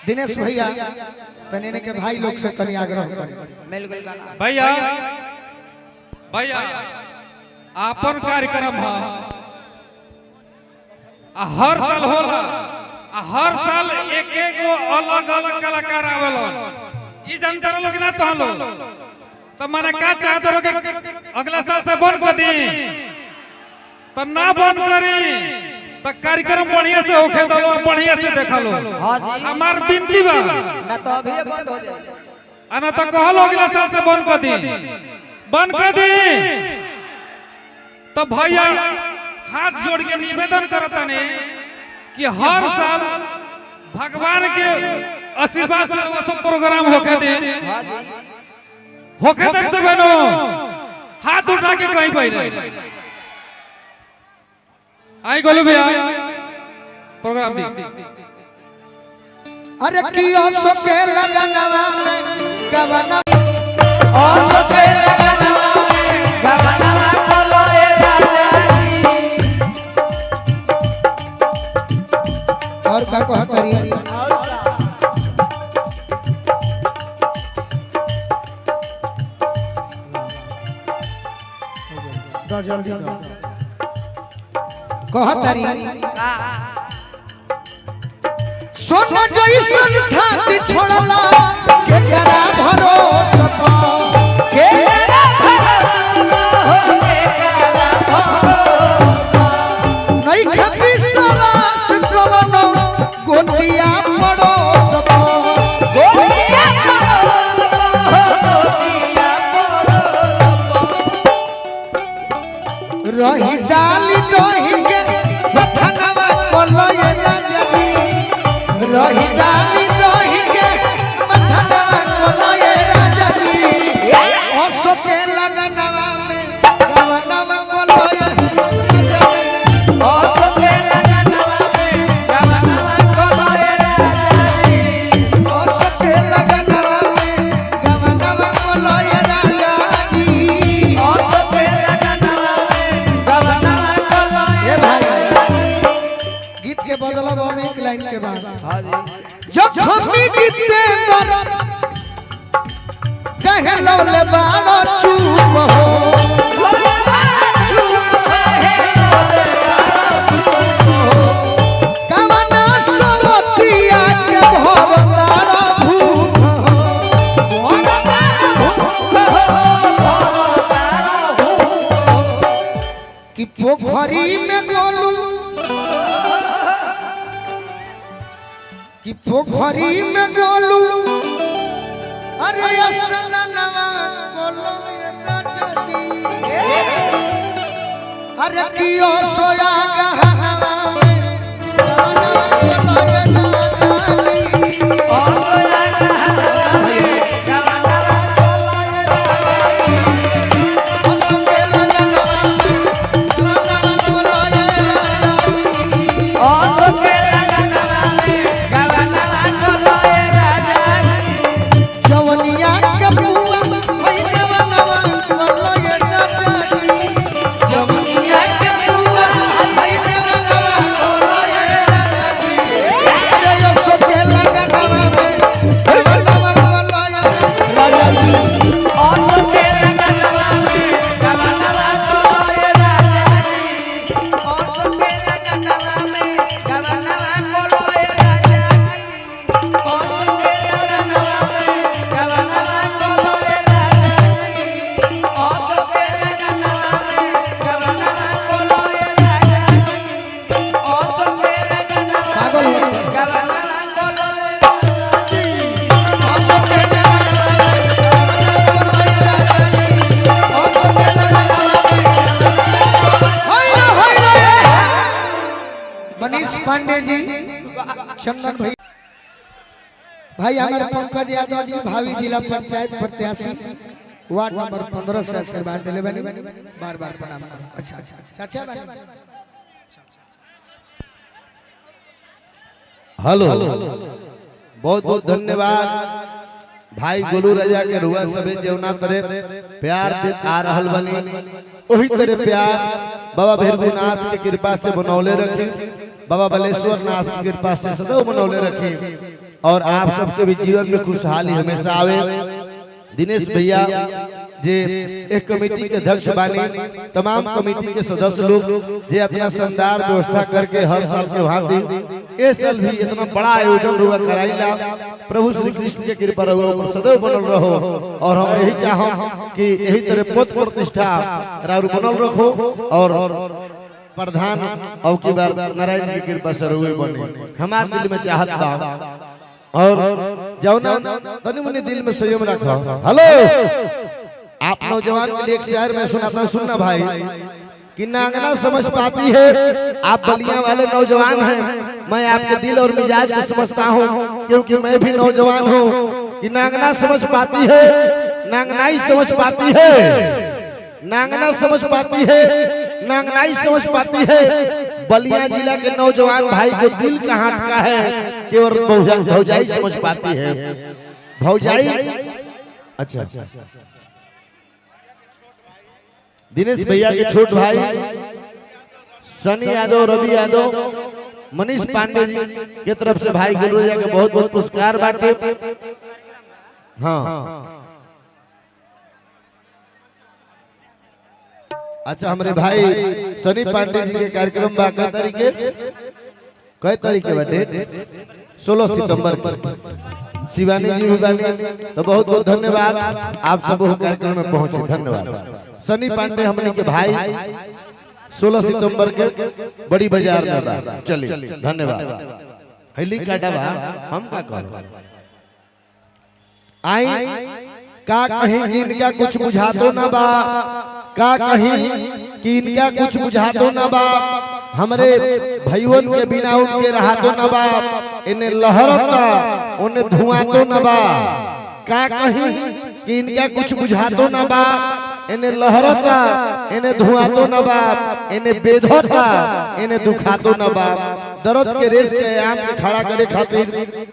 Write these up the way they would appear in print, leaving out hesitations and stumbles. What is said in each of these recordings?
दिनेश भैया तने के भाई लोग से तनी आग्रह करें। भैया भैया आपन कार्यक्रम है हर साल होला, हर साल एक एक अलग अलग कलाकार आवेलन। ई जानते लोग ना तो लो तो माने का चाहते लोग अगला साल से बंद कर दी तो ना बंद करी तो कार्यक्रम बढ़िया से होखे दो, बढ़िया से देखा लो। हमार विनती बा ना तो अभी बंद हो जाए ना तो कहलो अगला साल से बंद कर दी, बंद कर दी। तो भैया हाथ जोड़ के निवेदन करता ने कि हर साल भगवान के आशीर्वाद से वो सब प्रोग्राम होके दे, होके दे तो बनो हाथ उठा के कहीं पे आई गोलू भैया प्रोग्राम दी। अरे कियो सोके लगनवा में गवना ओ सोके लगनवा में गवनवा कोलो ए राजा जी। और का कह करिए तो जल्दी दो कहतरी सोना जैसन खाती छोड़ला के करा भरोसा के करा भरोसा के करा भरोसा नहीं खपी सवास कवनो गोतिया पड़ोस गोतिया पड़ोस रही डाली दही के बथनवा कोलये राजा जी। रही डाली दही के बथनवा कोलये राजा जी। ओ सोके लगनवा में गवनवा कोलये ओ सोके लगनवा में गवनवा कोलये राजा जी। ओ सोके लगनवा में गवनवा कोलये राजा जी। ओ सोके लगनवा में गवनवा कोलये राजा जी। गीत के बदला हम एक लाइन के बाद जब हमी जीते कर कहे लौले बालो चूप हो कवना सवतिया के भरतारा भूख कि पोखरी में गोलू कि पोखरी में गोलू अरे असननवा बोलो ये राजा जी। अरे कियो सोया गहनवा में गहनवा बोलो ये राजा जी। ओ सोया गहनवा में गहनवा बोलो ये राजा जी। ओ सोके लगनवा में गहनवा बोलो ये राजा जी। ओ सोके लगनवा में गहनवा बोलो ये राजा जी। जवनिया के बुआ भई गवनवा बोलो ये राजा जी। जवनिया के बुआ भई गवनवा बोलो ये राजा जी। अरे यो सोके लगनवा में गवनवा बोलो ये राजा जी। ओ सोके लगनवा में गवनवा बोलो ये राजा जी। ओ सोके लगनवा में गवनवा बोलो ये राजा जी। ओ सोके लगनवा में गवनवा बोलो ये राजा जी। ओ सोके लगनवा में गवनवा बोलो ये राजा जी। ओ सोके लगनवा में गवनवा बोलो ये राजा जी। ओ सोके लगनवा में गवनवा बोलो ये राजा जी। ओ सोके लगनवा में होइना होइना मनीष पांडे जी, चंदन भाई भाई हमारे पंकज यादव जी भावी जिला पंचायत प्रत्याशी वार्ड नंबर 15 से आशीर्वाद दिले बनी बार बार प्रणाम करो। अच्छा अच्छा चाचा हेलो बहुत बहुत धन्यवाद भाई गोलू राजा के रुआ सबे जौना तरह प्यार दे आ रहल बनी वही तरह प्यार बाबा भैरवनाथ के कृपा से बनौले रखी, बाबा बलेश्वर नाथ की कृपा से सदैव बनौले रखी। और आप सबके भी जीवन में खुशहाली हमेशा आवे। दिनेश भैया जे एक कमेटी के अध्यक्ष बानी, तमाम कमेटी के सदस्य लोग जे अपना शानदार व्यवस्था करके हर साल के भांति इस साल भी इतना बड़ा आयोजन हुआ कराइला। प्रभु श्री कृष्ण के कृपा रहो, सदैव बनल रहो और हम यही चाहो कि यही तरह पद प्रतिष्ठा राउर बनल रखो और प्रधान अब की बार नारायण जी की कृपा से रहुए बने हमारे दिल में चाहत बा और जौना तनी मुनी दिल में संयम रखो। हेलो, आप नौजवान के लिए एक शेर में सुनाता, सुनना भाई कि नांगना समझ पाती है। आप बलिया वाले नौजवान हैं, मैं आपके दिल और मिजाज को समझता हूँ क्योंकि मैं भी नौजवान हूँ। कि नांगना समझ पाती है, नांगनाई समझ पाती है, नांगना समझ पाती है, नांगनाई समझ पाती है। बलिया जिला के नौजवान भाई को दिल कहाँ का है केवल भौजाई समझ पाती है। भौजाई अच्छा दिनेश भैया के छोट भाई सनी यादव, रवि यादव, मनीष पांडे जी के तरफ से भाई गुरुजा के बहुत बहुत पुरस्कार बांटे। हाँ अच्छा, हमारे भाई सनी पांडे जी के कार्यक्रम बा कई तारीखे बा डेट 16 सितंबर पर शिवानी जी भी बानी, तो बहुत बहुत धन्यवाद आप सब कार्यक्रम में पहुंचे। धन्यवाद सनी पांडे हमने के भाई 16 सितंबर के बड़ी बाजार में बा। चलिए धन्यवाद। हेली काटा बा हम का कह आई का कहीं इनका कुछ बुझा तो ना बा, का कहीं कि इनका कुछ बुझा तो ना बा, हमरे भाइयों के बिना उनके रहा तो ना बा, इन्हें लहरता उन्हें धुआं तो ना बा। का कहीं कि इनका कुछ बुझा तो ना बा, इन्हें लहरता इन्हें धुआं तो ना बा, इन्हें बेधोता इन्हें दुखा तो ना बा। दर्द के रेस के आम के खड़ा करे खातिर,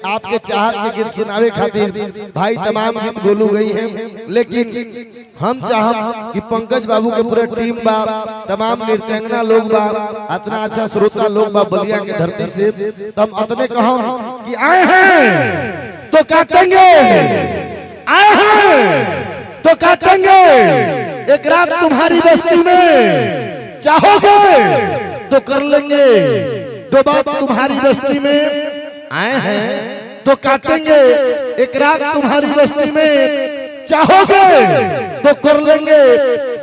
आपके चाहत के गीत सुनावे खातिर भाई तमाम गीत गोलू गई हैं, लेकिन हम चाहम कि पंकज बाबू के पूरा टीम बा, तमाम नृत्यांगना लोग बा, इतना अच्छा श्रोता लोग बा बलिया के धरती से, तब अतने कहम कि आए हैं तो काटेंगे, आए हैं तो काटेंगे। एक रात तुम्हारी बस्ती में चाहोगे तो कर लेंगे, दो बात तुम्हारी बस्ती में आए हैं तो काटेंगे। एक रात तुम्हारी बस्ती में चाहोगे तो कर लेंगे,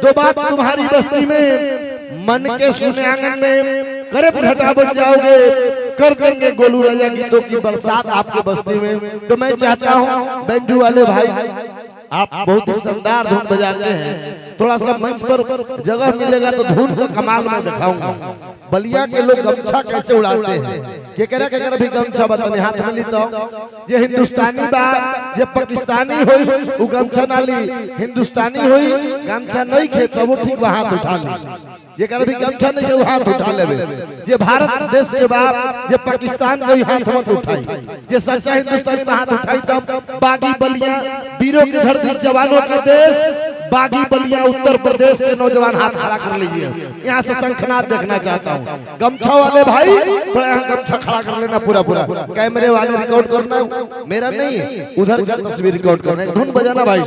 दो बात तुम्हारी बस्ती में मन के सुने आंगन में करे घटा बन जाओगे, कर देंगे गोलू राजा गीतों की बरसात आपके बस्ती में। तो मैं चाहता हूँ बेंजू वाले भाई आप बहुत ही शानदार धुन बजाते हैं, थोड़ा सा मंच पर जगह मिलेगा तो धुन को कमाल में दिखाऊंगा। बलिया के लोग गमछा कैसे उड़ाते हैं, केकरा भी गमछा बताने हाथ में ली तो ये हिंदुस्तानी बा, ये पाकिस्तानी होई वो गमछा ना ली, हिंदुस्तानी होई गमछा नहीं खे तो वो ठीक हाथ उठा ली। ये कर भी गमछा नहीं है हाथ उठा लेवे। ये भारत देश के बाप ये पाकिस्तान कोई हाथ मत उठाई, ये सच्चा हिंदुस्तानी में हाथ उठाई तब बागी बलिया वीरों की धरती जवानों का देश, बागी बलिया उत्तर प्रदेश के नौजवान हाथ खड़ा कर लीजिए। यहाँ से शंखनाद देखना चाहता हूँ। गमछा वाले भाई थोड़ा यहाँ गमछा खड़ा कर लेना पूरा पूरा, कैमरे वाले रिकॉर्ड करना मेरा नहीं है, उधर का तस्वीर रिकॉर्ड करना। एक धुन बजाना भाई,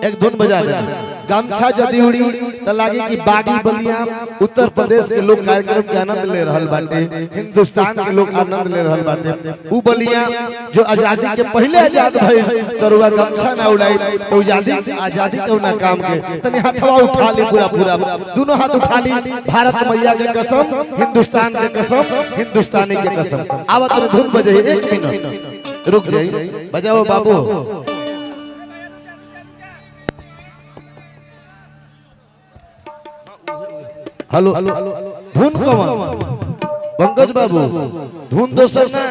एक धुन बजा देना। गमछा जदी उड़ी तो लागी कि बागी बलिया उत्तर प्रदेश के लोग कार्यक्रम के आनंद ले रहल बाटे, हिंदुस्तान के लोग आनंद ले रहल बाटे। उ बलिया जो आजादी के पहले आजाद भइल तो रुआ गमछा ना उड़ाई तो आजादी के ना काम के तनी हाथवा उठा ली पूरा पूरा, दोनों हाथ उठा ली। भारत मैया के कसम, हिंदुस्तान के कसम, हिंदुस्तानी के कसम। आवत धुन बजे 1 मिनट रुक जाइए, बजाओ बाबू। हेलो धुन कौन पंकज बाबू, धुन दोसर ना